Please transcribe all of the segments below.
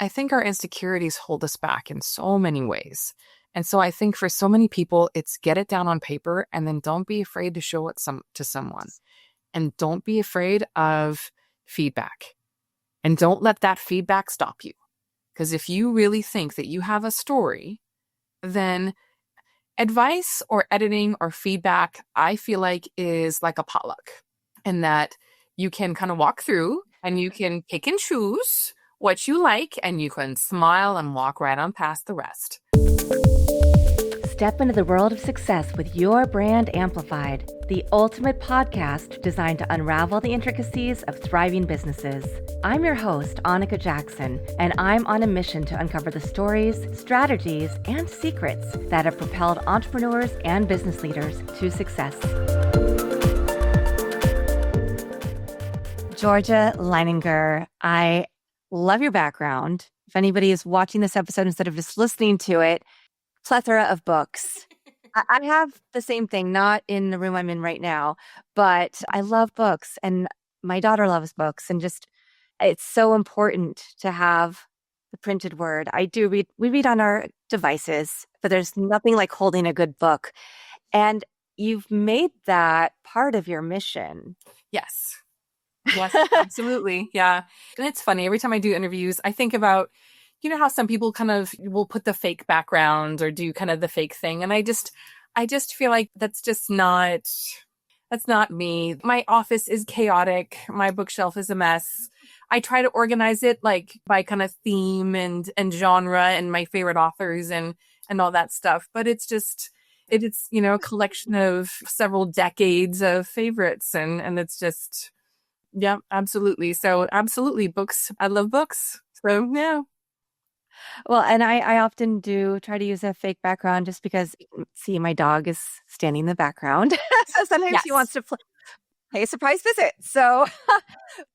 I think our insecurities hold us back in so many ways. And so I think for so many people, it's get it down on paper and then don't be afraid to show it to someone. And don't be afraid of feedback. And don't let that feedback stop you. Because if you really think that you have a story, then advice or editing or feedback, I feel like is like a potluck. And that you can kind of walk through and you can pick and choose what you like and you can smile and walk right on past the rest. Step into the world of success with your brand amplified, the ultimate podcast designed to unravel the intricacies of thriving businesses. I'm your host, Annika Jackson, and I'm on a mission to uncover the stories, strategies, and secrets that have propelled entrepreneurs and business leaders to success. Georgia Leininger, I love your background. If anybody is watching this episode instead of just listening to it, plethora of books. I have the same thing, not in the room I'm in right now, but I love books and my daughter loves books, and just it's so important to have the printed word. We read on our devices, but there's nothing like holding a good book. And you've made that part of your mission. Yes. Yes, absolutely. Yeah. And it's funny. Every time I do interviews, I think about, you know how some people kind of will put the fake background or do kind of the fake thing. And I just feel like that's not me. My office is chaotic. My bookshelf is a mess. I try to organize it like by kind of theme and genre and my favorite authors and all that stuff. But it's a collection of several decades of favorites. And it's just, yeah, absolutely. So absolutely books. I love books. So yeah. Well, and I often do try to use a fake background just because, see, my dog is standing in the background. So sometimes he wants to pay a surprise visit. So,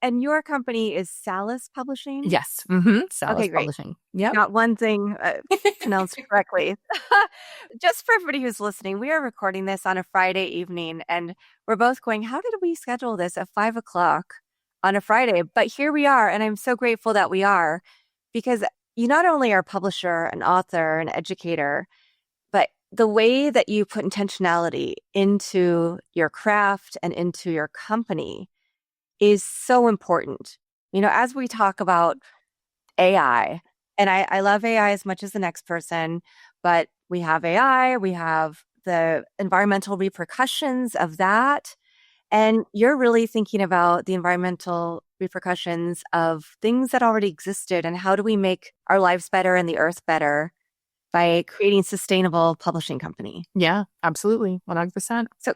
and your company is Salus Publishing? Yes. Mm-hmm. Salus Okay, great. Publishing. Yeah. Not one thing pronounced correctly. Just for everybody who's listening, we are recording this on a Friday evening, and we're both going, how did we schedule this at 5:00 on a Friday? But here we are, and I'm so grateful that we are, because you not only are a publisher, an author, an educator, but the way that you put intentionality into your craft and into your company is so important. You know, as we talk about AI, and I love AI as much as the next person, but we have AI, we have the environmental repercussions of that. And you're really thinking about the environmental repercussions of things that already existed and how do we make our lives better and the earth better by creating sustainable publishing company. Yeah, absolutely. 100%. So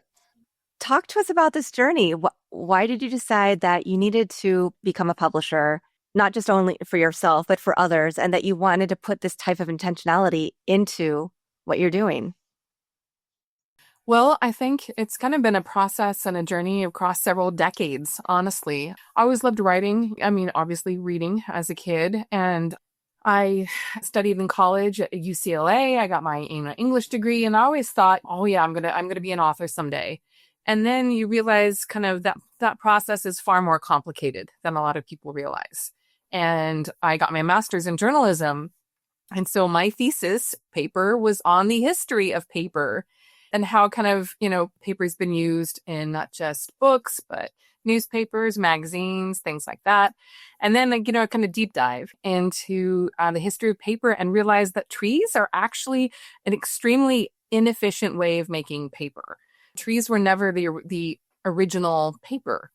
talk to us about this journey. Why did you decide that you needed to become a publisher, not just only for yourself, but for others, and that you wanted to put this type of intentionality into what you're doing? Well, I think it's kind of been a process and a journey across several decades, honestly. I always loved writing. I mean, obviously reading as a kid. And I studied in college at UCLA. I got my English degree, and I always thought, oh yeah, I'm gonna be an author someday. And then you realize kind of that process is far more complicated than a lot of people realize. And I got my master's in journalism. And so my thesis paper was on the history of paper and how kind of, paper's been used in not just books, but newspapers, magazines, things like that. And then, kind of deep dive into the history of paper and realize that trees are actually an extremely inefficient way of making paper. Trees were never the original paper.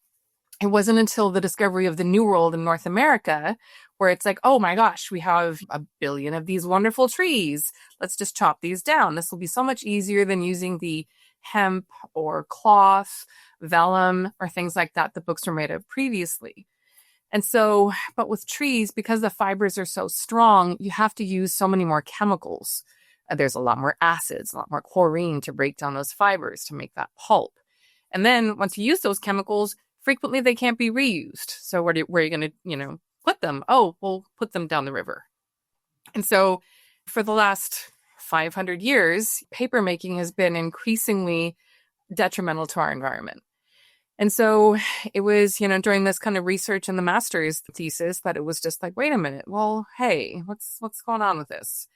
It wasn't until the discovery of the New World in North America where it's like, oh my gosh, we have 1 billion of these wonderful trees. Let's just chop these down. This will be so much easier than using the hemp or cloth, vellum, or things like that the books were made of previously. And so, but with trees, because the fibers are so strong, you have to use so many more chemicals. There's a lot more acids, a lot more chlorine to break down those fibers to make that pulp. And then once you use those chemicals, frequently they can't be reused. So where are you going to, put them? Oh, we'll put them down the river. And so for the last 500 years, paper making has been increasingly detrimental to our environment. And so it was, during this kind of research in the master's thesis that it was just like, wait a minute, well, hey, what's going on with this?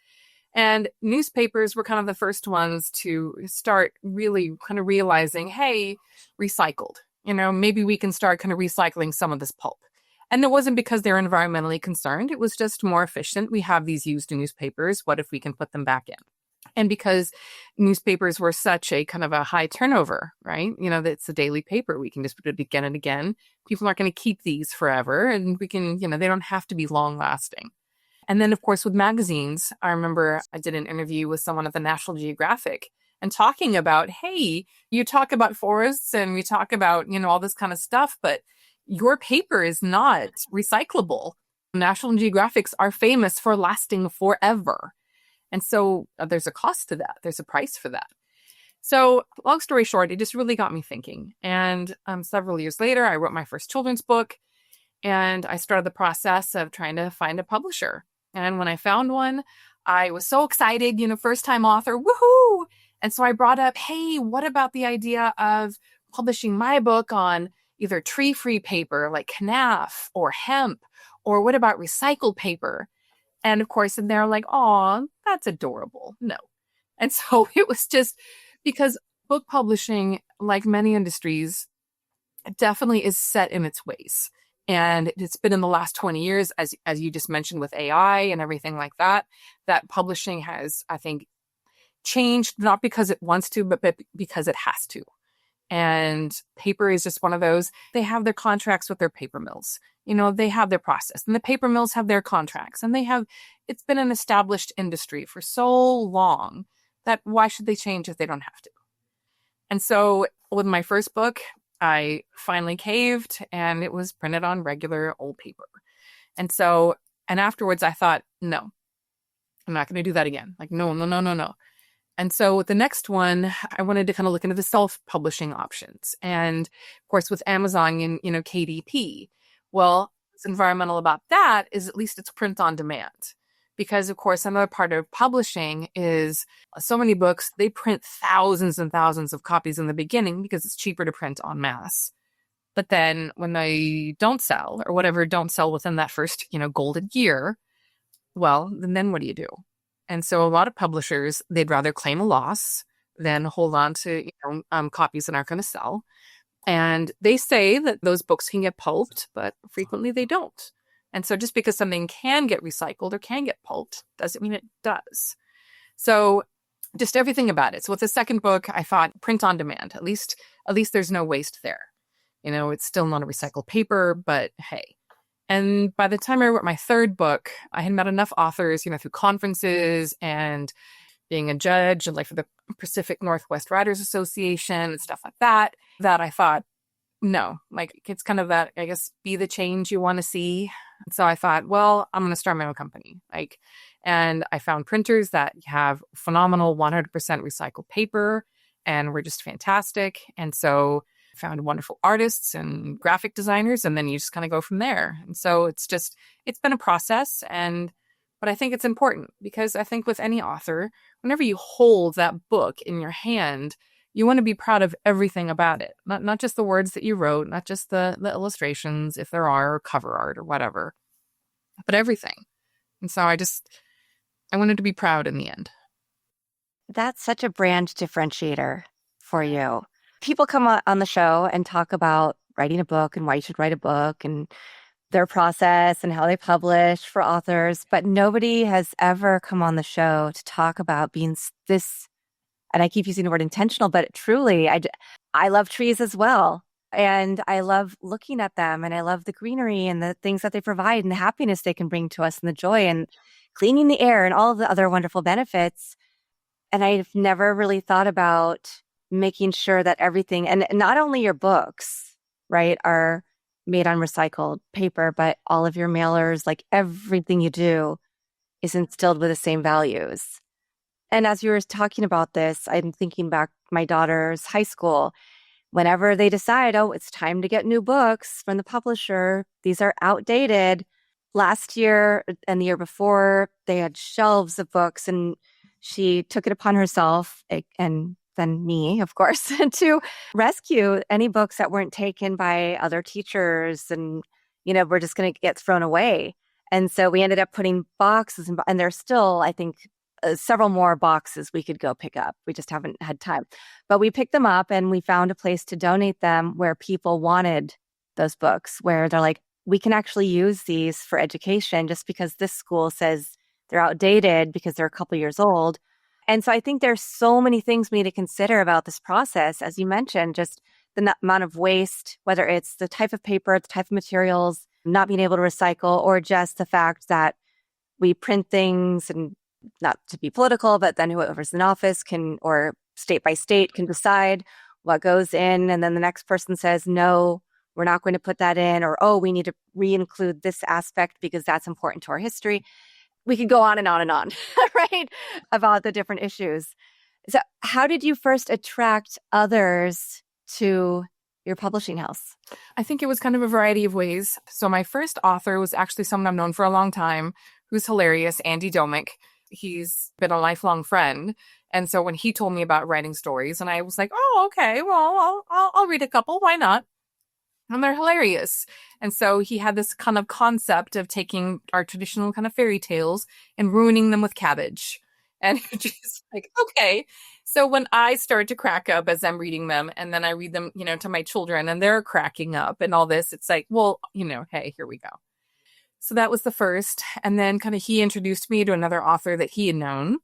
And newspapers were kind of the first ones to start really kind of realizing, hey, recycled, maybe we can start kind of recycling some of this pulp. And it wasn't because they're environmentally concerned. It was just more efficient. We have these used newspapers. What if we can put them back in? And because newspapers were such a kind of a high turnover, right? It's a daily paper. We can just put it again and again. People aren't going to keep these forever. And we can, they don't have to be long lasting. And then, of course, with magazines, I remember I did an interview with someone at the National Geographic and talking about, hey, you talk about forests and we talk about, all this kind of stuff, but your paper is not recyclable. National Geographics are famous for lasting forever. And so there's a cost to that. There's a price for that. So long story short, it just really got me thinking. And several years later, I wrote my first children's book and I started the process of trying to find a publisher. And when I found one, I was so excited, first time author, woohoo! And so I brought up, hey, what about the idea of publishing my book on either tree-free paper like knaf or hemp, or what about recycled paper? And of course, and they're like, oh, that's adorable. No. And so it was just because book publishing, like many industries, definitely is set in its ways. And it's been in the last 20 years, as you just mentioned, with AI and everything like that, that publishing has, I think, changed, not because it wants to, but because it has to. And paper is just one of those. They have their contracts with their paper mills. They have their process. And the paper mills have their contracts. And it's been an established industry for so long that why should they change if they don't have to? And so with my first book, I finally caved and it was printed on regular old paper. And afterwards I thought, no, I'm not going to do that again. Like, no. And so with the next one, I wanted to kind of look into the self-publishing options. And of course, with Amazon and, KDP, well, what's environmental about that is at least it's print on demand. Because of course, another part of publishing is so many books, they print thousands and thousands of copies in the beginning because it's cheaper to print en masse. But then when they don't sell or whatever don't sell within that first, golden year, well, then what do you do? And so a lot of publishers, they'd rather claim a loss than hold on to copies that aren't going to sell. And they say that those books can get pulped, but frequently they don't. And so just because something can get recycled or can get pulped doesn't mean it does. So just everything about it. So with the second book, I thought print on demand. At least there's no waste there. It's still not a recycled paper, but hey. And by the time I wrote my third book, I had met enough authors, through conferences and being a judge and like for the Pacific Northwest Writers Association and stuff like that, that I thought, no, like it's kind of that, I guess, be the change you want to see. So I thought, well, I'm going to start my own company. And I found printers that have phenomenal 100% recycled paper and were just fantastic. And so found wonderful artists and graphic designers, and then you just kind of go from there. And so it's been a process. But I think it's important because I think with any author, whenever you hold that book in your hand, you want to be proud of everything about it. Not just the words that you wrote, not just the illustrations, if there are, or cover art or whatever, but everything. And so I wanted to be proud in the end. That's such a brand differentiator for you. People come on the show and talk about writing a book and why you should write a book and their process and how they publish for authors, but nobody has ever come on the show to talk about being this, and I keep using the word intentional, but truly, I love trees as well. And I love looking at them and I love the greenery and the things that they provide and the happiness they can bring to us and the joy and cleaning the air and all of the other wonderful benefits. And I've never really thought about making sure that everything, and not only your books, right, are made on recycled paper, but all of your mailers, like everything you do is instilled with the same values. And as you were talking about this, I'm thinking back my daughter's high school. Whenever they decide, oh, it's time to get new books from the publisher, these are outdated. Last year and the year before, they had shelves of books, and she took it upon herself and than me, of course, to rescue any books that weren't taken by other teachers and, we're just going to get thrown away. And so we ended up putting boxes and there's still, I think, several more boxes we could go pick up. We just haven't had time. But we picked them up and we found a place to donate them where people wanted those books, where they're like, we can actually use these for education just because this school says they're outdated because they're a couple years old. And so I think there's so many things we need to consider about this process. As you mentioned, just the amount of waste, whether it's the type of paper, the type of materials, not being able to recycle, or just the fact that we print things, and not to be political, but then whoever's in office can, or state by state, can decide what goes in. And then the next person says, no, we're not going to put that in, or, oh, we need to re-include this aspect because that's important to our history. We could go on and on and on, right? About the different issues. So how did you first attract others to your publishing house? I think it was kind of a variety of ways. So my first author was actually someone I've known for a long time, who's hilarious, Andy Domick. He's been a lifelong friend. And so when he told me about writing stories, and I was like, oh, okay, well, I'll read a couple. Why not? And they're hilarious. And so he had this kind of concept of taking our traditional kind of fairy tales and ruining them with cabbage. And just like, okay. So when I start to crack up as I'm reading them, and then I read them, to my children, and they're cracking up and all this, it's like, well, hey, here we go. So that was the first. And then kind of he introduced me to another author that he had known.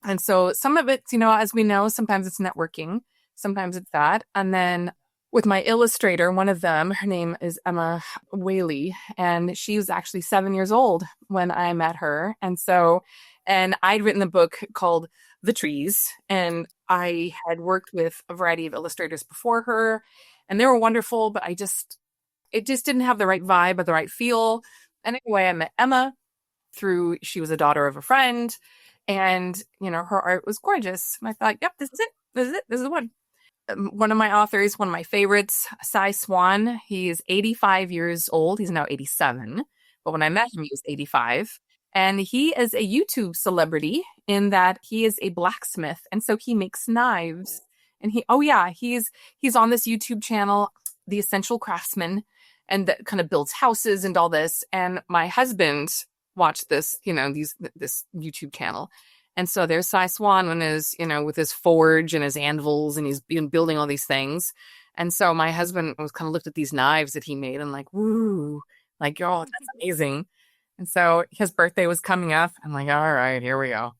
And so some of it, as we know, sometimes it's networking, sometimes it's that. And then with my illustrator, one of them, her name is Emma Whaley, and she was actually 7 years old when I met her. And I'd written a book called The Trees, and I had worked with a variety of illustrators before her, and they were wonderful, but it just didn't have the right vibe or the right feel. And anyway, I met Emma she was a daughter of a friend, and, her art was gorgeous. And I thought, yep, this is it. This is the one. One of my authors, one of my favorites, Cy Swan. He's 85 years old. He's now 87. But when I met him, he was 85. And he is a YouTube celebrity in that he is a blacksmith. And so he makes knives. And he's on this YouTube channel, The Essential Craftsman, and that kind of builds houses and all this. And my husband watched this, this YouTube channel. And so there's Cy Swan with his forge and his anvils, and he's been building all these things. And so my husband was kind of looked at these knives that he made and like, woo, like, oh, that's amazing. And so his birthday was coming up. I'm like, all right, here we go.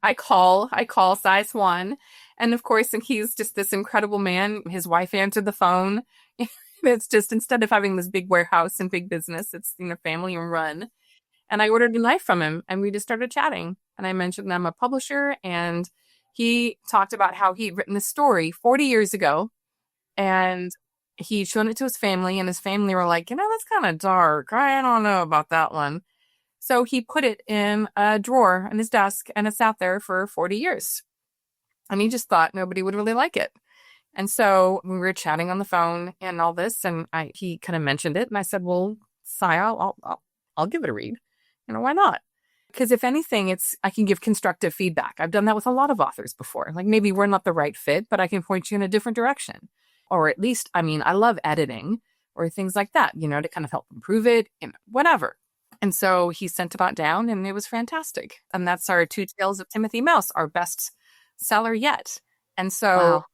I call Cy Swan. And of course, and he's just this incredible man. His wife answered the phone. It's just, instead of having this big warehouse and big business, it's, family run. And I ordered a knife from him, and we just started chatting. And I mentioned I'm a publisher, and he talked about how he'd written this story 40 years ago, and he'd shown it to his family, and his family were like, that's kind of dark. I don't know about that one. So he put it in a drawer on his desk, and it sat there for 40 years. And he just thought nobody would really like it. And so we were chatting on the phone and all this, and he kind of mentioned it, and I said, well, Cy, I'll give it a read. Why not? Because if anything, I can give constructive feedback. I've done that with a lot of authors before. Like, maybe we're not the right fit, but I can point you in a different direction. Or at least, I love editing or things like that, to kind of help improve it, whatever. And so he sent it down, and it was fantastic. And that's our Two Tales of Timothy Mouse, our best seller yet. And so Wow.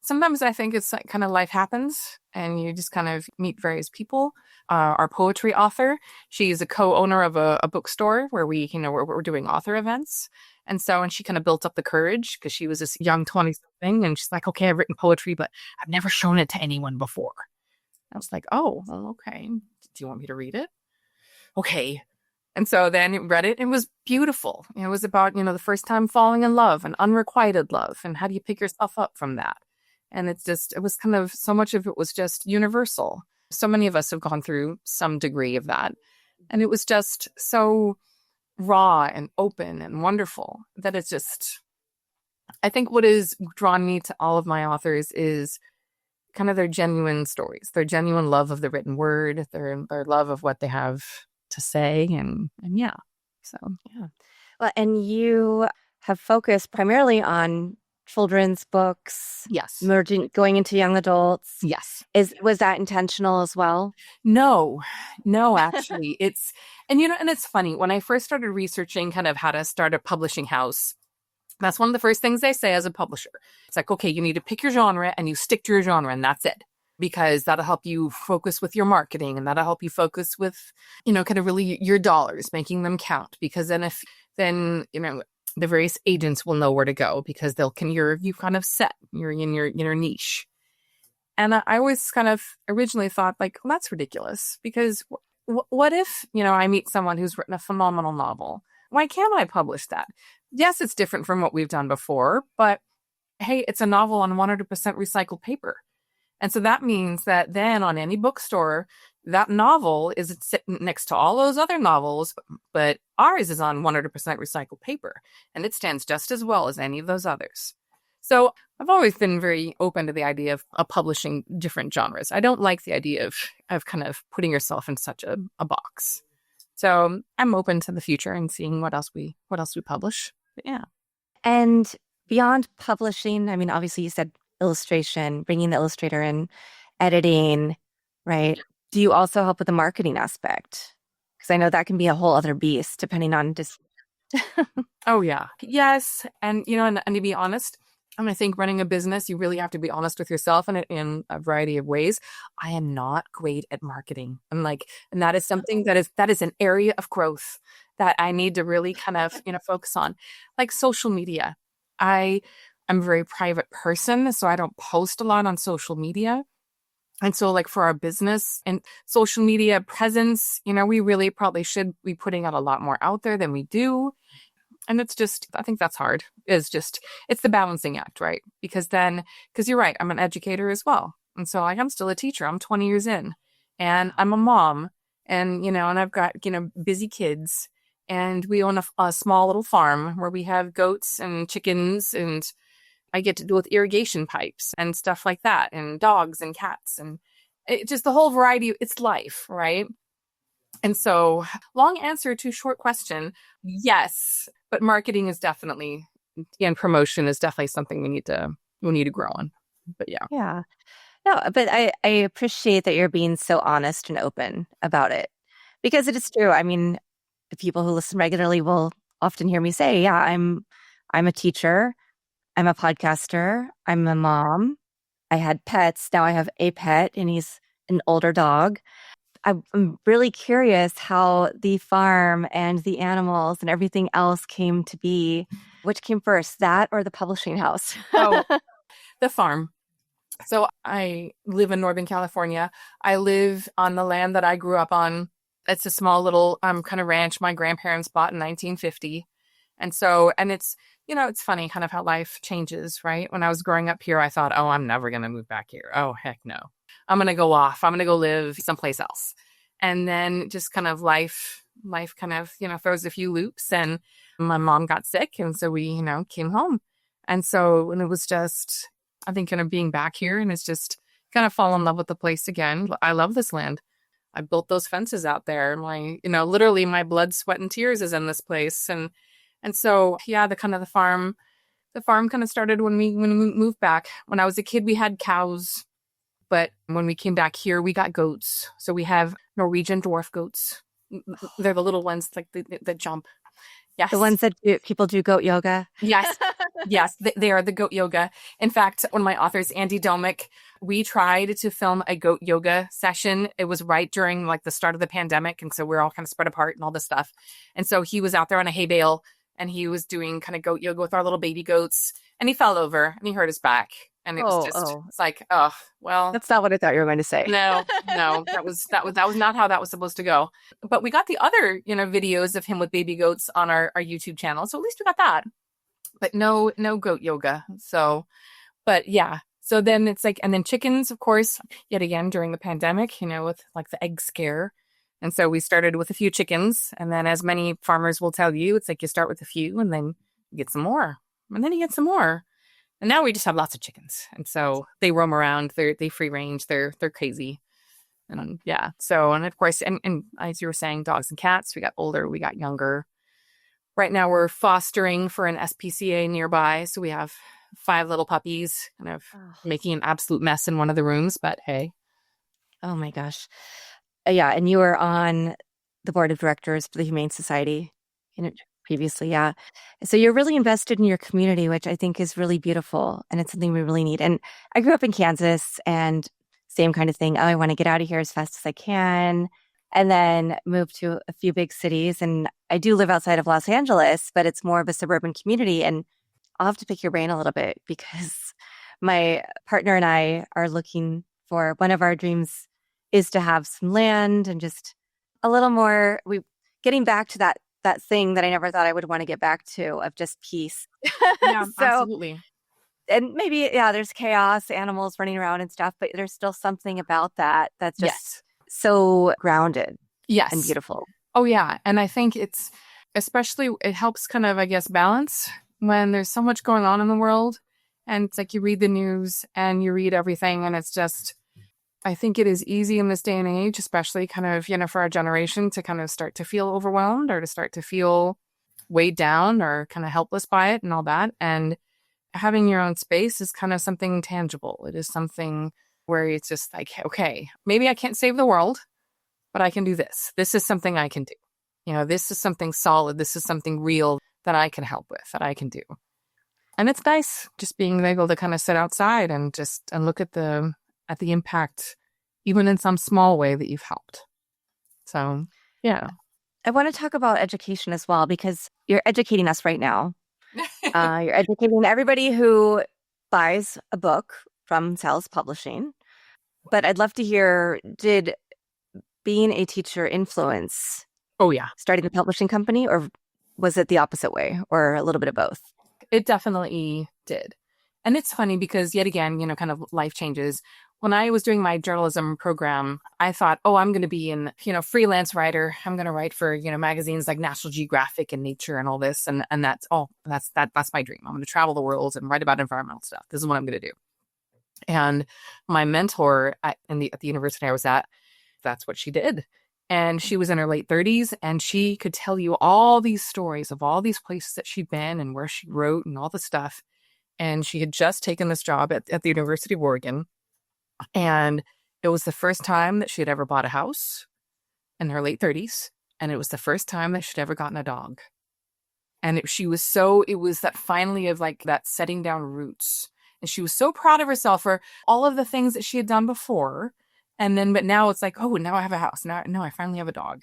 Sometimes I think it's like kind of life happens, and you just kind of meet various people. Our poetry author, she's a co-owner of a bookstore where we're doing author events. And she kind of built up the courage because she was this young 20-something, and she's like, okay, I've written poetry, but I've never shown it to anyone before. I was like, oh, well, okay. Do you want me to read it? Okay. And so then read it. It was beautiful. It was about, the first time falling in love and unrequited love, and how do you pick yourself up from that? And it was kind of, so much of it was just universal. So many of us have gone through some degree of that. And it was just so raw and open and wonderful that it's just, I think what has drawn me to all of my authors is kind of their genuine stories, their genuine love of the written word, their love of what they have to say. And yeah. So, yeah. Well, and you have focused primarily on children's books, Yes. merging, going into young adults. Yes. Was that intentional as well? No, no, actually. And it's funny. When I first started researching kind of how to start a publishing house, that's one of the first things they say as a publisher. It's like, okay, you need to pick your genre and you stick to your genre and that's it. Because that'll help you focus with your marketing and that'll help you focus with, kind of really your dollars, making them count. Because then, the various agents will know where to go because you've kind of set, you're in your niche. And I always kind of originally thought like, well, that's ridiculous because what if, I meet someone who's written a phenomenal novel? Why can't I publish that? Yes, it's different from what we've done before, but hey, it's a novel on 100% recycled paper. And so that means that then on any bookstore, that novel is sitting next to all those other novels, but ours is on 100% recycled paper and it stands just as well as any of those others. So I've always been very open to the idea of publishing different genres. I don't like the idea of kind of putting yourself in such a box. So I'm open to the future and seeing what else we publish. But yeah. And beyond publishing, I mean, obviously you said illustration, bringing the illustrator in, editing, right? Do you also help with the marketing aspect? Because I know that can be a whole other beast depending on just. Oh, yeah. Yes. And, and to be honest, I think running a business, you really have to be honest with yourself in a variety of ways. I am not great at marketing. And that is something that is an area of growth that I need to really kind of, focus on. Like social media. I'm a very private person, so I don't post a lot on social media. And so like for our business and social media presence, we really probably should be putting out a lot more out there than we do. And it's just, I think that's hard. It's the balancing act, right? Because you're right, I'm an educator as well. And so I'm still a teacher. I'm 20 years in and I'm a mom and, and I've got, busy kids and we own a small little farm where we have goats and chickens and I get to deal with irrigation pipes and stuff like that and dogs and cats and just the whole variety. It's life, right? And so long answer to short question. Yes, but marketing is definitely and promotion is definitely something we need to grow on. But yeah. Yeah. No, but I appreciate that you're being so honest and open about it because it is true. I mean, the people who listen regularly will often hear me say, yeah, I'm a teacher. I'm a podcaster. I'm a mom. I had pets. Now I have a pet and he's an older dog. I'm really curious how the farm and the animals and everything else came to be. Which came first, that or the publishing house? Oh, the farm. So I live in Northern California. I live on the land that I grew up on. It's a small little kind of ranch my grandparents bought in 1950. And it's, it's funny kind of how life changes, right? When I was growing up here, I thought, oh, I'm never going to move back here. Oh, heck no. I'm going to go off. I'm going to go live someplace else. And then just kind of life kind of, throws a few loops and my mom got sick. And so we, came home. And so, and it was just, I think kind of being back here and it's just kind of fall in love with the place again. I love this land. I built those fences out there. Literally my blood, sweat and tears is in this place. And so, yeah, the farm kind of started when we moved back. When I was a kid, we had cows, but when we came back here, we got goats. So we have Norwegian dwarf goats. They're the little ones like that jump. Yes. The ones that people do goat yoga. Yes. Yes. They are the goat yoga. In fact, one of my authors, Andy Domick, we tried to film a goat yoga session. It was right during like the start of the pandemic. And so we're all kind of spread apart and all this stuff. And so he was out there on a hay bale and he was doing kind of goat yoga with our little baby goats and he fell over and he hurt his back. And it was it's like, oh, well, that's not what I thought you were going to say. No, that was not how that was supposed to go. But we got the other, videos of him with baby goats on our YouTube channel. So at least we got that, but no goat yoga. So, but yeah. So then it's like, and then chickens, of course, yet again, during the pandemic, with like the egg scare. And so we started with a few chickens. And then as many farmers will tell you, it's like you start with a few and then you get some more and then you get some more. And now we just have lots of chickens. And so they roam around. They free range. They're crazy. And yeah. So, and of course, and as you were saying, dogs and cats, we got older, we got younger. Right now we're fostering for an SPCA nearby. So we have 5 little puppies, kind of Oh, making an absolute mess in one of the rooms, but hey. oh my gosh. Yeah, and you were on the board of directors for the Humane Society previously, yeah. So you're really invested in your community, which I think is really beautiful, and it's something we really need. And I grew up in Kansas, and same kind of thing. Oh, I want to get out of here as fast as I can, and then move to a few big cities. And I do live outside of Los Angeles, but it's more of a suburban community. And I'll have to pick your brain a little bit because my partner and I are looking for one of our dreams is to have some land and just a little more we getting back to that thing that I never thought I would want to get back to of just peace. Yeah, So, absolutely. and maybe yeah, there's chaos, animals running around and stuff, but there's still something about that that's just Yes. so grounded and Yes. beautiful. Oh, yeah. And I think it's especially, it helps kind of, I guess, balance when there's so much going on in the world. And it's like you read the news and you read everything, and it's just, I think it is easy in this day and age, especially kind of, for our generation to kind of start to feel overwhelmed or to start to feel weighed down or kind of helpless by it and all that. And having your own space is kind of something tangible. It is something where it's just like, okay, maybe I can't save the world, but I can do this. This is something I can do. This is something solid. This is something real that I can help with, that I can do. And it's nice just being able to kind of sit outside and look at the impact, even in some small way that you've helped. So, yeah. I want to talk about education as well because you're educating us right now. You're educating everybody who buys a book from Salus Publishing. But I'd love to hear, did being a teacher influence Oh, yeah. starting the publishing company, or was it the opposite way, or a little bit of both? It definitely did. And it's funny because yet again, kind of life changes. When I was doing my journalism program, I thought, oh, I'm going to be freelance writer. I'm going to write for, magazines like National Geographic and Nature and all this. And that's my dream. I'm going to travel the world and write about environmental stuff. This is what I'm going to do. And my mentor at the university I was at, that's what she did. And she was in her late 30s, and she could tell you all these stories of all these places that she'd been and where she wrote and all the stuff. And she had just taken this job at the University of Oregon. And it was the first time that she had ever bought a house in her late 30s. And it was the first time that she'd ever gotten a dog. And it was that finally of like that setting down roots. And she was so proud of herself for all of the things that she had done before. But now it's like, oh, now I have a house. Now I finally have a dog.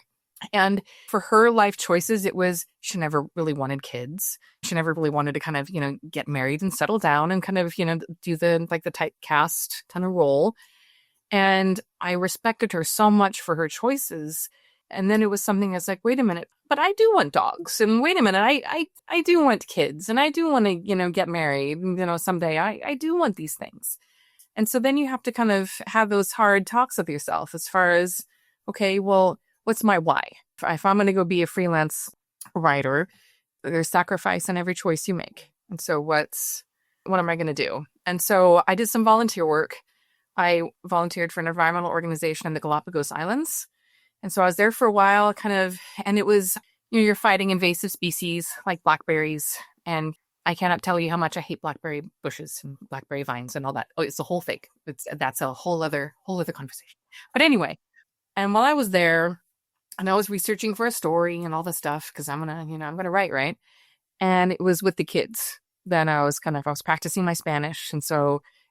And for her life choices, it was, she never really wanted kids. She never really wanted to kind of, get married and settle down and kind of, do the typecast kind of role. And I respected her so much for her choices. And then it was something that's like, wait a minute, but I do want dogs. And wait a minute, I do want kids. And I do want to, get married, someday. I do want these things. And so then you have to kind of have those hard talks with yourself as far as, okay, well, what's my why? If I'm going to go be a freelance writer, there's sacrifice in every choice you make. And so what am I going to do? And so I did some volunteer work. I volunteered for an environmental organization in the Galapagos Islands. And so I was there for a while, and it was, you're fighting invasive species like blackberries. And I cannot tell you how much I hate blackberry bushes and blackberry vines and all that. Oh, it's a whole thing. That's a whole other conversation. But anyway, and while I was there, and I was researching for a story and all this stuff because I'm gonna write, right? And it was with the kids. Then I was practicing my Spanish, and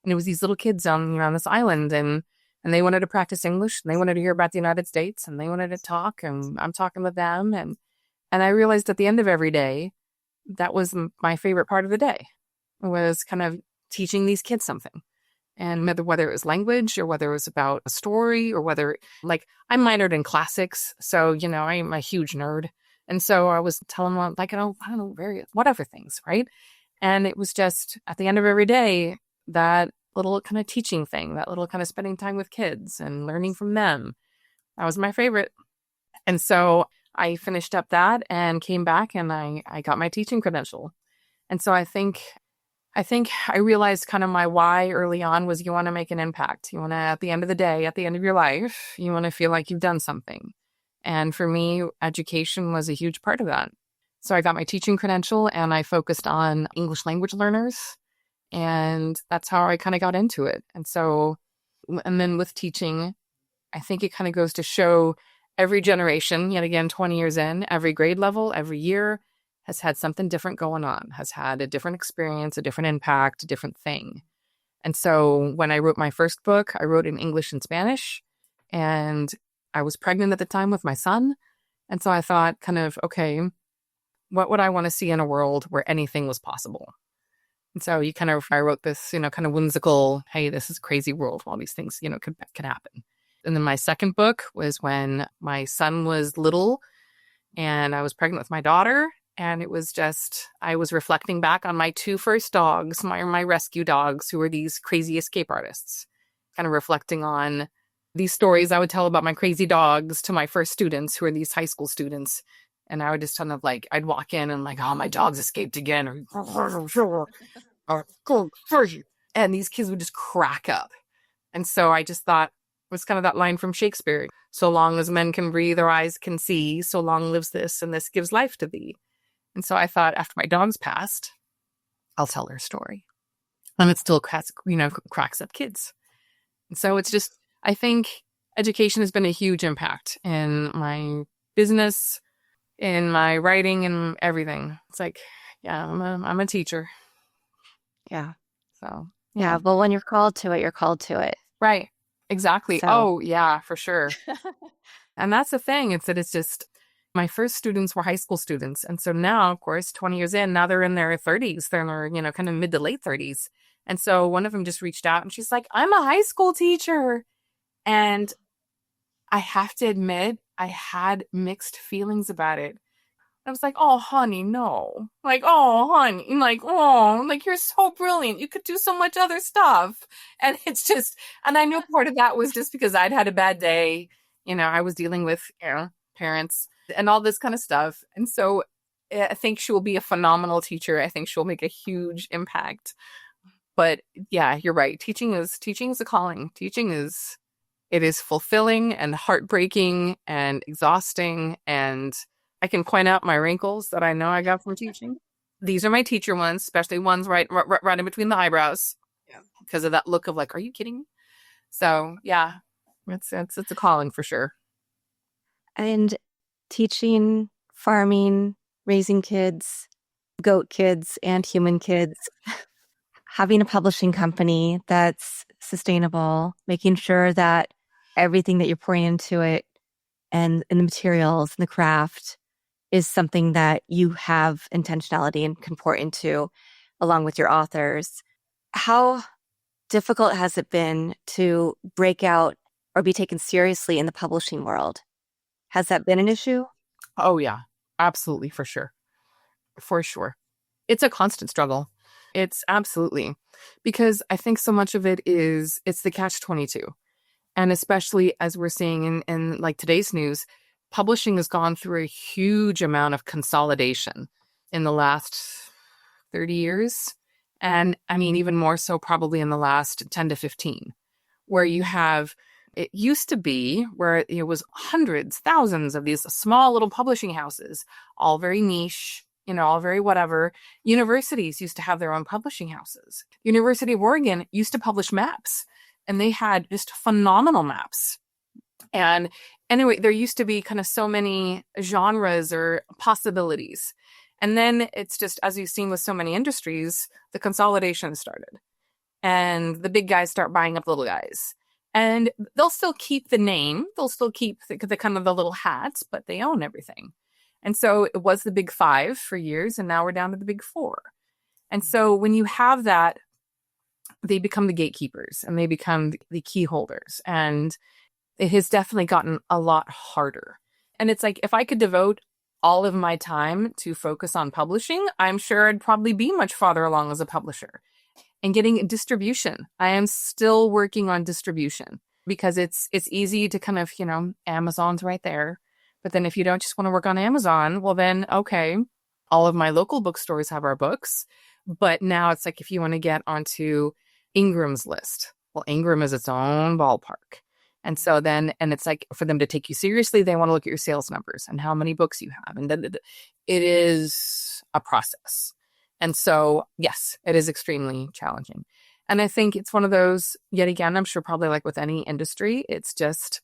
it was these little kids on this island, and they wanted to practice English, and they wanted to hear about the United States, and they wanted to talk, and I'm talking with them, and I realized at the end of every day, that was my favorite part of the day, was kind of teaching these kids something. And whether it was language or whether it was about a story or whether, like, I minored in classics. So, I'm a huge nerd. And so I was telling them, like, I don't know, various, whatever things, right? And it was just at the end of every day, that little kind of teaching thing, that little kind of spending time with kids and learning from them. That was my favorite. And so I finished up that and came back and I got my teaching credential. And so I think I realized kind of my why early on was you want to make an impact. You want to, at the end of the day, at the end of your life, you want to feel like you've done something. And for me, education was a huge part of that. So I got my teaching credential and I focused on English language learners And that's how I kind of got into it. And so, and then with teaching, I think it kind of goes to show every generation, yet again, 20 years in, every grade level, every year has had something different going on, has had a different experience, a different impact, a different thing. And so when I wrote my first book, I wrote in English and Spanish, and I was pregnant at the time with my son. And so I thought kind of, okay, what would I want to see in a world where anything was possible? And so I wrote this, kind of whimsical, hey, this is a crazy world. All these things, could happen. And then my second book was when my son was little and I was pregnant with my daughter. And it was just, I was reflecting back on my two first dogs, my rescue dogs, who were these crazy escape artists, kind of reflecting on these stories I would tell about my crazy dogs to my first students, who are these high school students. And I would just kind of I'd walk in and oh, my dogs escaped again. And these kids would just crack up. And so I just thought, it was kind of that line from Shakespeare. So long as men can breathe, our eyes can see. So long lives this, and this gives life to thee. And so I thought, after my dogs passed, I'll tell her story. And it still cracks up kids. And so it's just, I think education has been a huge impact in my business, in my writing, and everything. It's yeah, I'm a teacher. Yeah. So, yeah. Well, when you're called to it, you're called to it. Right. Exactly. So. Oh, yeah, for sure. And that's the thing. It's just, my first students were high school students. And so now, of course, 20 years in, now they're in their 30s. They're in their, kind of mid to late 30s. And so one of them just reached out and she's like, I'm a high school teacher. And I have to admit, I had mixed feelings about it. I was like, oh, honey, no. Oh, honey. You're so brilliant. You could do so much other stuff. And it's just, and I know part of that was just because I'd had a bad day. I was dealing with, parents and all this kind of stuff. And so I think she will be a phenomenal teacher. I think she'll make a huge impact. But yeah, you're right. Teaching is a calling. It is fulfilling and heartbreaking and exhausting. And I can point out my wrinkles that I know I got from teaching. These are my teacher ones, especially ones right in between the eyebrows. Yeah. Because of that look of are you kidding me? So yeah, it's a calling for sure. And teaching, farming, raising kids, goat kids and human kids, having a publishing company that's sustainable, making sure that everything that you're pouring into it and the materials and the craft is something that you have intentionality and can pour into along with your authors. How difficult has it been to break out or be taken seriously in the publishing world? Has that been an issue? Oh, yeah, absolutely. For sure. For sure. It's a constant struggle. It's absolutely, because I think so much of it it's the catch-22. And especially as we're seeing in today's news, publishing has gone through a huge amount of consolidation in the last 30 years. And I mean, even more so probably in the last 10 to 15, where you have, it used to be where it was hundreds, thousands of these small little publishing houses, all very niche, all very whatever. Universities used to have their own publishing houses. University of Oregon used to publish maps, and they had just phenomenal maps. And anyway, there used to be kind of so many genres or possibilities. And then it's just, as you've seen with so many industries, the consolidation started. And the big guys start buying up little guys. And they'll still keep the name. They'll still keep the kind of the little hats, but they own everything. And so it was the big five for years, and now we're down to the big four. And so when you have that, they become the gatekeepers and they become the key holders. And it has definitely gotten a lot harder. And it's if I could devote all of my time to focus on publishing, I'm sure I'd probably be much farther along as a publisher. And getting distribution. I am still working on distribution because it's easy to kind of, Amazon's right there. But then if you don't just want to work on Amazon, well then, okay, all of my local bookstores have our books. But now it's if you want to get onto Ingram's list, well, Ingram is its own ballpark. And so then, and it's for them to take you seriously, they want to look at your sales numbers and how many books you have. And then it is a process. And so, yes, it is extremely challenging. And I think it's one of those, yet again, I'm sure probably like with any industry, it's just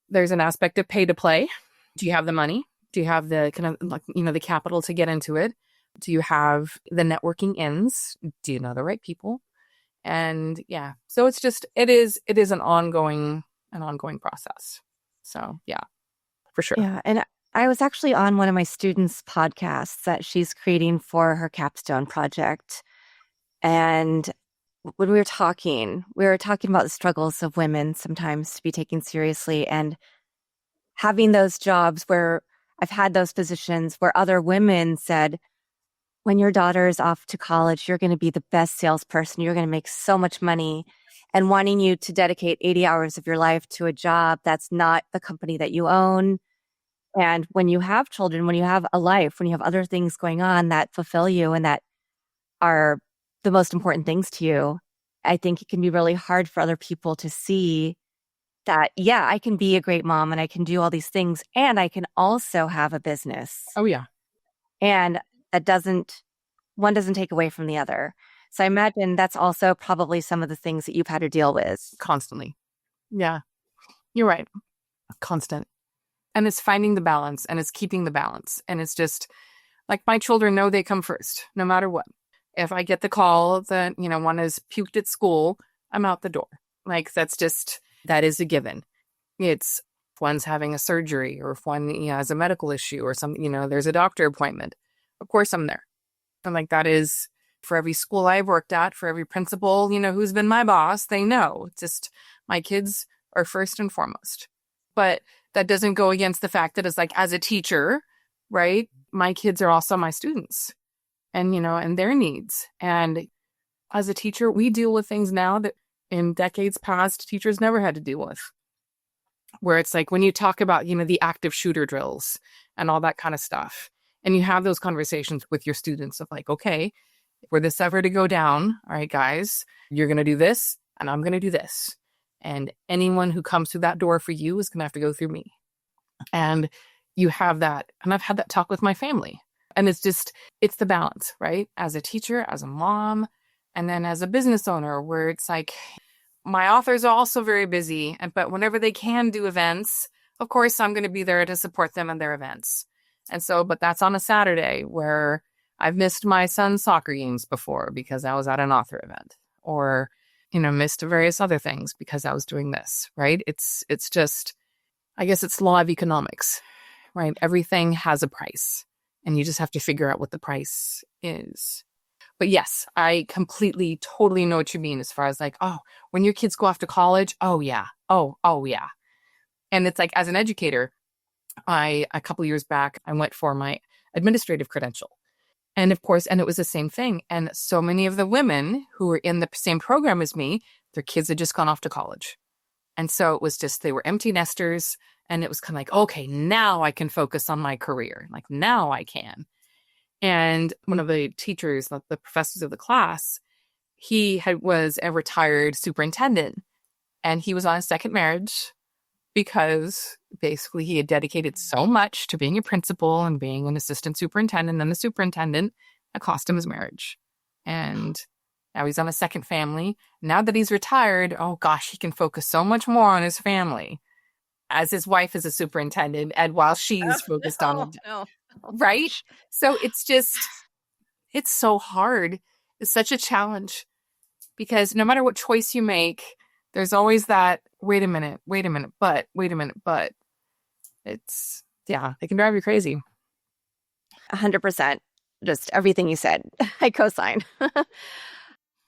there's an aspect of pay to play. Do you have the money? Do you have the kind of like, the capital to get into it? Do you have the networking ins? Do you know the right people? And yeah, so it is an ongoing process. So yeah, for sure. Yeah. And I was actually on one of my students' podcasts that she's creating for her capstone project. And when we were talking about the struggles of women sometimes to be taken seriously and having those jobs where I've had those positions where other women said, when your daughter is off to college, you're going to be the best salesperson. You're going to make so much money. And wanting you to dedicate 80 hours of your life to a job that's not the company that you own. And when you have children, when you have a life, when you have other things going on that fulfill you and that are the most important things to you, I think it can be really hard for other people to see that, yeah, I can be a great mom and I can do all these things and I can also have a business. Oh yeah, And one doesn't take away from the other. So I imagine that's also probably some of the things that you've had to deal with. constantly. Yeah, you're right. Constant. And it's finding the balance and it's keeping the balance. And it's just like my children know they come first, no matter what. If I get the call that, one is puked at school, I'm out the door. Like that is a given. It's if one's having a surgery or if one has a medical issue or something, there's a doctor appointment. Of course I'm there. And like that is for every school I've worked at, for every principal, who's been my boss, they know. It's just my kids are first and foremost. But that doesn't go against the fact that it's like as a teacher, right? My kids are also my students and, and their needs. And as a teacher, we deal with things now that in decades past, teachers never had to deal with. Where it's like when you talk about, the active shooter drills and all that kind of stuff, and you have those conversations with your students of like, okay, were this ever to go down, all right, guys, you're going to do this and I'm going to do this. And anyone who comes through that door for you is going to have to go through me. And you have that. And I've had that talk with my family. And it's the balance, right? As a teacher, as a mom, and then as a business owner, where it's like my authors are also very busy. But whenever they can do events, of course, I'm going to be there to support them in their events. And so, but that's on a Saturday where I've missed my son's soccer games before because I was at an author event or, missed various other things because I was doing this, right? It's just, I guess it's law of economics, right? Everything has a price and you just have to figure out what the price is. But yes, I completely, totally know what you mean as far as like, oh, when your kids go off to college, oh yeah. Oh yeah. And it's like, as an educator, a couple years back, I went for my administrative credential. And of course, and it was the same thing. And so many of the women who were in the same program as me, their kids had just gone off to college. And so it was just, they were empty nesters. And it was kind of like, okay, now I can focus on my career. Like now I can. And one of the teachers, the professors of the class, was a retired superintendent. And he was on a second marriage because basically he had dedicated so much to being a principal and being an assistant superintendent and the superintendent, it cost him his marriage. And now he's on a second family. Now that he's retired, oh gosh, he can focus so much more on his family as his wife is a superintendent and while she's focused on it. No. Right? So it's so hard. It's such a challenge because no matter what choice you make, there's always that, wait a minute, but it's, yeah, it can drive you crazy. 100%. Just everything you said. I co-sign.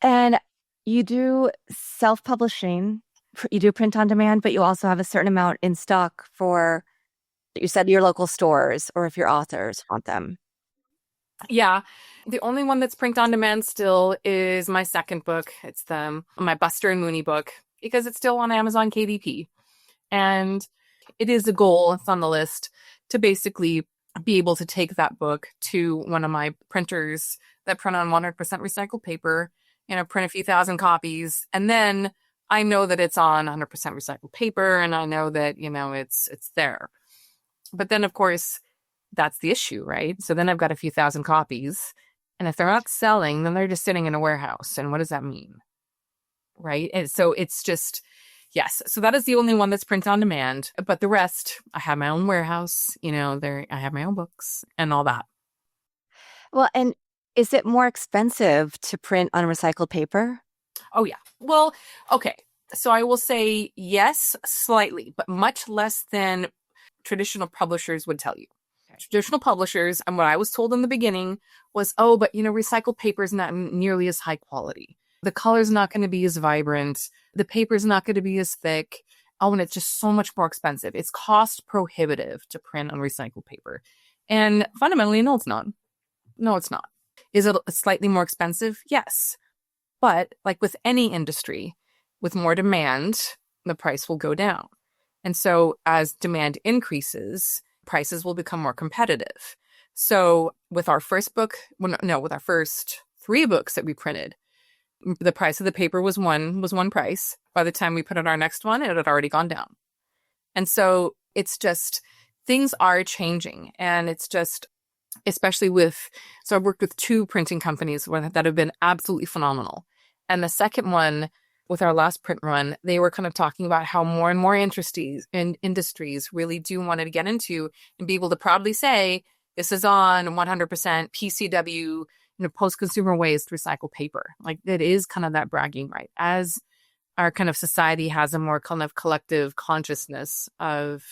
And you do self-publishing. You do print on demand, but you also have a certain amount in stock for, you said, your local stores or if your authors want them. Yeah. The only one that's print on demand still is my second book. It's my Buster and Mooney book because it's still on Amazon KDP. And it is a goal, it's on the list, to basically be able to take that book to one of my printers that print on 100% recycled paper, print a few thousand copies. And then I know that it's on 100% recycled paper and I know that, it's there. But then, of course, that's the issue, right? So then I've got a few thousand copies And if they're not selling, then they're just sitting in a warehouse. And what does that mean? Right? And so it's just, yes. So that is the only one that's print on demand. But the rest, I have my own warehouse, I have my own books and all that. Well, and is it more expensive to print on recycled paper? Oh, yeah. Well, okay. So I will say yes, slightly, but much less than traditional publishers would tell you. Traditional publishers, and what I was told in the beginning was, oh, but recycled paper is not nearly as high quality. The color's not going to be as vibrant. The paper's not going to be as thick. Oh, and it's just so much more expensive. It's cost prohibitive to print on recycled paper. And fundamentally, no, it's not. No, it's not. Is it slightly more expensive? Yes. But like with any industry, with more demand, the price will go down. And so as demand increases, prices will become more competitive. So with our first book, with our first 3 books that we printed, the price of the paper was one price. By the time we put out our next one, it had already gone down. And so it's just, things are changing. And it's just, especially so I've worked with 2 printing companies that have been absolutely phenomenal. And the second one, with our last print run, they were kind of talking about how more and more industries really do want to get into and be able to proudly say, this is on 100% PCW, post-consumer waste recycled paper. Like, it is kind of that bragging right. As our kind of society has a more kind of collective consciousness of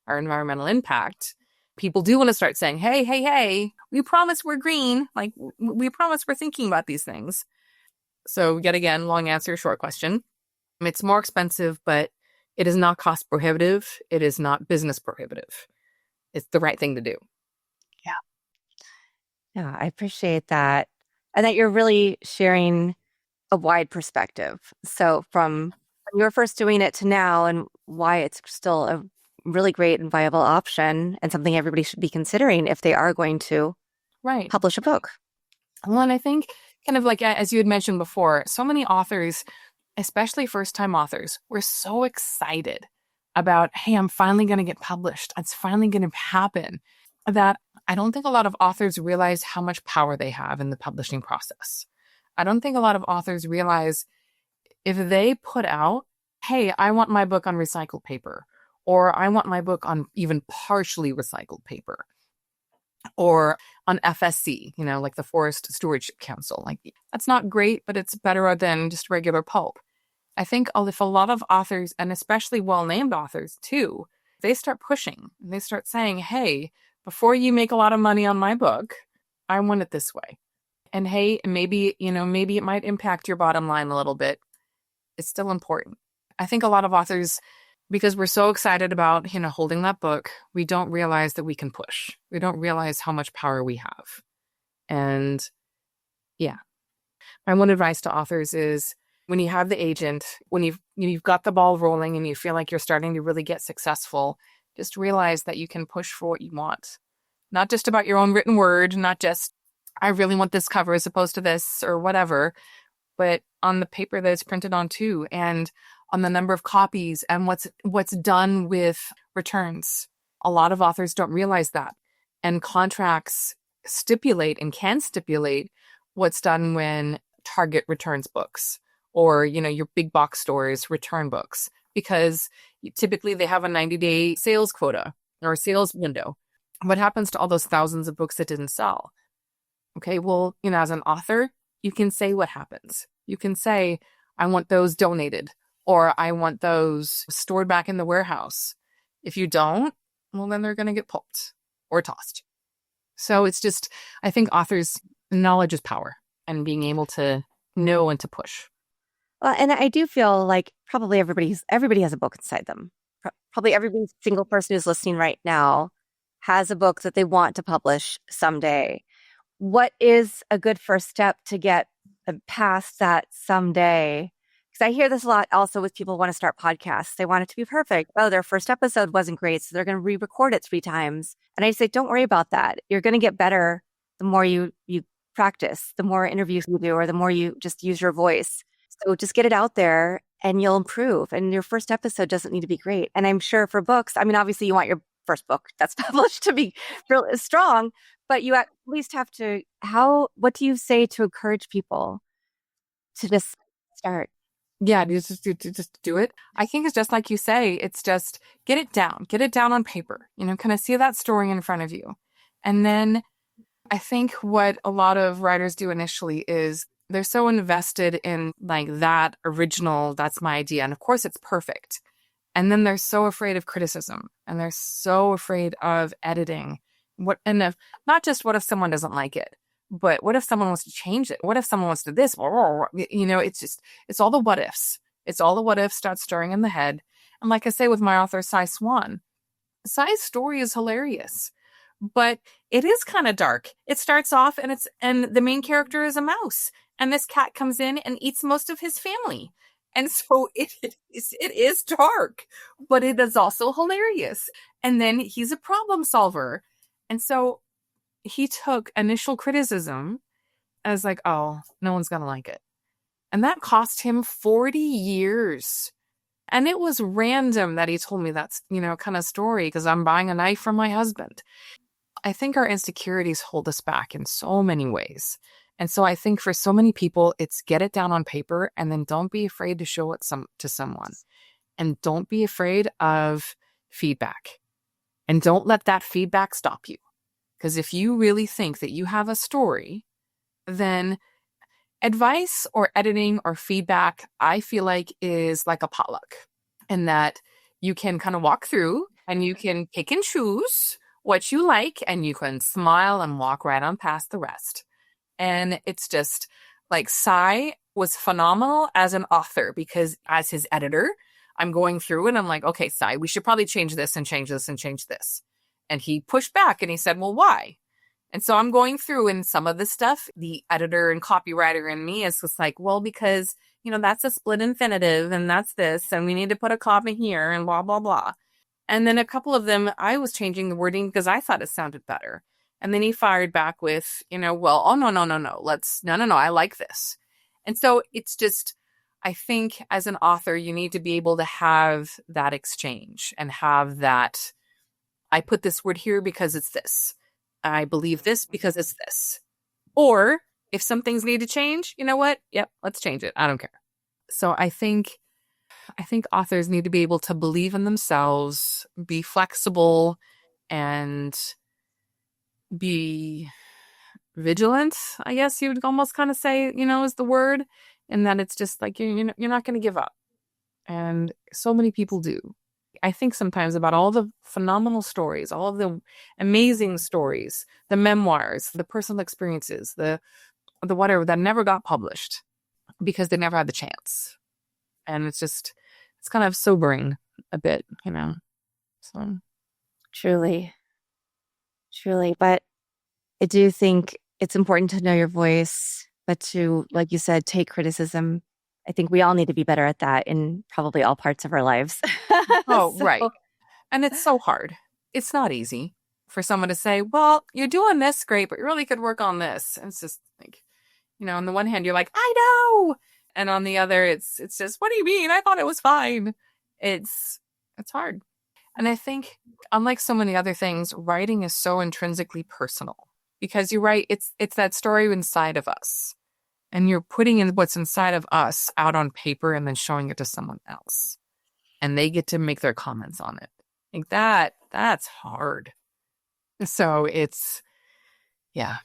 our environmental impact, people do want to start saying, hey, we promise we're green. Like, we promise we're thinking about these things. So yet again, long answer, short question. It's more expensive, but it is not cost prohibitive. It is not business prohibitive. It's the right thing to do. Yeah. Yeah, I appreciate that. And that you're really sharing a wide perspective. So from when you were first doing it to now, and why it's still a really great and viable option and something everybody should be considering if they are going to publish a book. Well, and I think kind of like, as you had mentioned before, so many authors, especially first-time authors, were so excited about, hey, I'm finally going to get published. It's finally going to happen, that I don't think a lot of authors realize how much power they have in the publishing process. I don't think a lot of authors realize if they put out, hey, I want my book on recycled paper, or I want my book on even partially recycled paper, or on FSC, like the Forest Stewardship Council. Like, that's not great, but it's better than just regular pulp. I think if a lot of authors, and especially well-named authors too, they start pushing, and they start saying, hey, before you make a lot of money on my book, I want it this way. And hey, maybe it might impact your bottom line a little bit. It's still important. I think a lot of authors, because we're so excited about, holding that book, we don't realize that we can push. We don't realize how much power we have. And yeah, my one advice to authors is, when you have the agent, when you've got the ball rolling and you feel like you're starting to really get successful, just realize that you can push for what you want. Not just about your own written word, not just, I really want this cover as opposed to this or whatever, but on the paper that it's printed on too, and on the number of copies and what's done with returns. A lot of authors don't realize that. And contracts stipulate and can stipulate what's done when Target returns books, or, your big box stores return books, because typically they have a 90-day sales quota or a sales window. What happens to all those thousands of books that didn't sell? Okay, well, as an author, you can say what happens. You can say, I want those donated, or I want those stored back in the warehouse. If you don't, well, then they're going to get pulped or tossed. So it's just, I think authors, knowledge is power, and being able to know and to push. Well, and I do feel like probably everybody has a book inside them. Probably every single person who's listening right now has a book that they want to publish someday. What is a good first step to get past that someday? Because I hear this a lot also with people who want to start podcasts. They want it to be perfect. Oh, their first episode wasn't great, so they're going to re-record it 3 times. And I say, don't worry about that. You're going to get better the more you practice, the more interviews you do, or the more you just use your voice. So just get it out there and you'll improve. And your first episode doesn't need to be great. And I'm sure for books, I mean, obviously you want first book that's published to be really strong, but you at least have to, what do you say to encourage people to just start? Yeah, just do it. I think it's just like you say, it's just get it down on paper, kind of see that story in front of you. And then I think what a lot of writers do initially is they're so invested in like that original, that's my idea. And of course it's perfect. And then they're so afraid of criticism and they're so afraid of editing. Not just what if someone doesn't like it, but what if someone wants to change it? What if someone wants to this? It's all the what ifs. It's all the what ifs start stirring in the head. And like I say with my author, Cy Swan, Cy's story is hilarious, but it is kind of dark. It starts off and the main character is a mouse, and this cat comes in and eats most of his family. And so it is dark, but it is also hilarious. And then he's a problem solver. And so he took initial criticism as like, oh, no one's going to like it. And that cost him 40 years. And it was random that he told me that, kind of story because I'm buying a knife from my husband. I think our insecurities hold us back in so many ways. And so I think for so many people, it's get it down on paper and then don't be afraid to show it to someone. And don't be afraid of feedback. And don't let that feedback stop you. Because if you really think that you have a story, then advice or editing or feedback, I feel like is like a potluck. And that you can kind of walk through and you can pick and choose what you like and you can smile and walk right on past the rest. And it's just like Cy was phenomenal as an author because as his editor, I'm going through and I'm like, okay, Cy, we should probably change this and change this and change this. And he pushed back and he said, well, why? And so I'm going through and some of the stuff, the editor and copywriter in me is just like, well, because, that's a split infinitive and that's this, and we need to put a comma here and blah, blah, blah. And then a couple of them, I was changing the wording because I thought it sounded better. And then he fired back with, well, oh, no, no, I like this. And so it's just, I think as an author, you need to be able to have that exchange and have that, I put this word here because it's this. I believe this because it's this. Or if some things need to change, you know what? Yep, let's change it. I don't care. So I think authors need to be able to believe in themselves, be flexible, and be vigilant, I guess you would almost kind of say, is the word. And that it's just like, you're not going to give up. And so many people do. I think sometimes about all the phenomenal stories, all of the amazing stories, the memoirs, the personal experiences, the whatever that never got published because they never had the chance. And it's kind of sobering a bit, So Truly. But I do think it's important to know your voice, but to, like you said, take criticism. I think we all need to be better at that in probably all parts of our lives. Oh, right. And it's so hard. It's not easy for someone to say, well, you're doing this great, but you really could work on this. And it's just like, on the one hand, you're like, I know. And on the other, it's just, what do you mean? I thought it was fine. It's hard. And I think, unlike so many other things, writing is so intrinsically personal because you write, it's that story inside of us. And you're putting in what's inside of us out on paper and then showing it to someone else. And they get to make their comments on it. Like that's hard. So it's, yeah.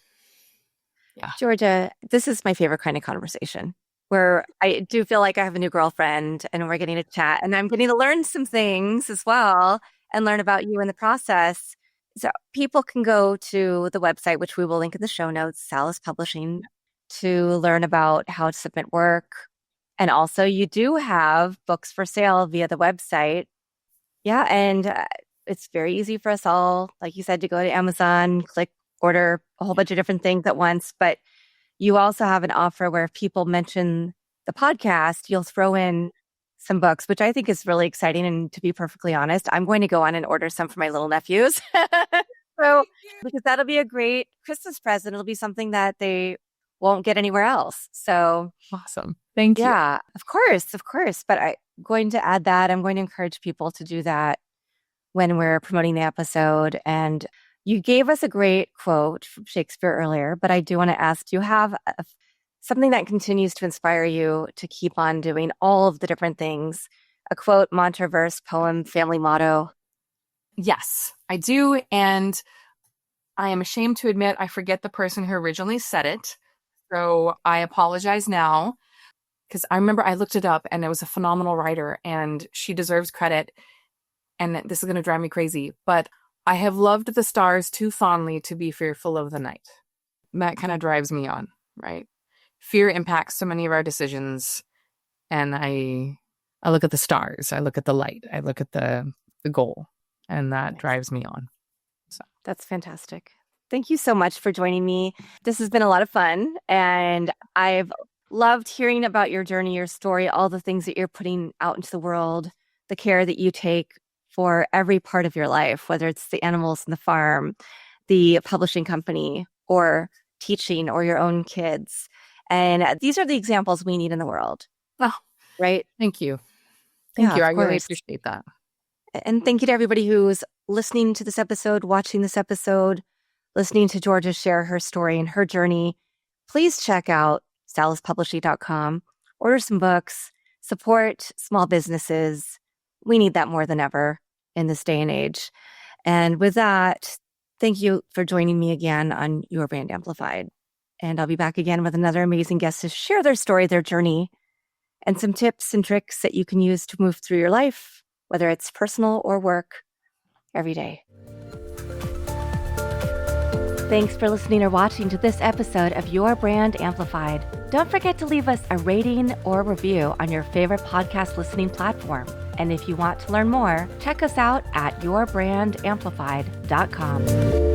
Georgia, this is my favorite kind of conversation where I do feel like I have a new girlfriend and we're getting to chat and I'm getting to learn some things as well and learn about you in the process. So people can go to the website, which we will link in the show notes, Salus Publishing, to learn about how to submit work. And also you do have books for sale via the website. Yeah. And it's very easy for us all, like you said, to go to Amazon, click, order a whole bunch of different things at once. But you also have an offer where if people mention the podcast, you'll throw in some books, which I think is really exciting. And to be perfectly honest, I'm going to go on and order some for my little nephews. So, because that'll be a great Christmas present. It'll be something that they won't get anywhere else. So awesome. Thank you. Yeah, of course. But I'm going to add that. I'm going to encourage people to do that. when we're promoting the episode. And you gave us a great quote from Shakespeare earlier, but I do want to ask, do you have something that continues to inspire you to keep on doing all of the different things? A quote, mantra, verse, poem, family motto? Yes, I do. And I am ashamed to admit I forget the person who originally said it. So I apologize now, because I remember I looked it up and it was a phenomenal writer and she deserves credit. And this is going to drive me crazy, but I have loved the stars too fondly to be fearful of the night. That kind of drives me on, right? Fear impacts so many of our decisions. And I look at the stars, I look at the light, I look at the goal, and that drives me on. So that's fantastic. Thank you so much for joining me. This has been a lot of fun, and I've loved hearing about your journey, your story, all the things that you're putting out into the world, the care that you take for every part of your life, whether it's the animals in the farm, the publishing company, or teaching, or your own kids. And these are the examples we need in the world. Oh, right? Thank you. Thank you. I really appreciate that. And thank you to everybody who's listening to this episode, watching this episode, listening to Georgia share her story and her journey. Please check out saluspublishing.com, order some books, support small businesses. We need that more than ever in this day and age. And with that, thank you for joining me again on Your Brand Amplified. And I'll be back again with another amazing guest to share their story, their journey, and some tips and tricks that you can use to move through your life, whether it's personal or work, every day. Thanks for listening or watching to this episode of Your Brand Amplified. Don't forget to leave us a rating or review on your favorite podcast listening platform. And if you want to learn more, check us out at yourbrandamplified.com.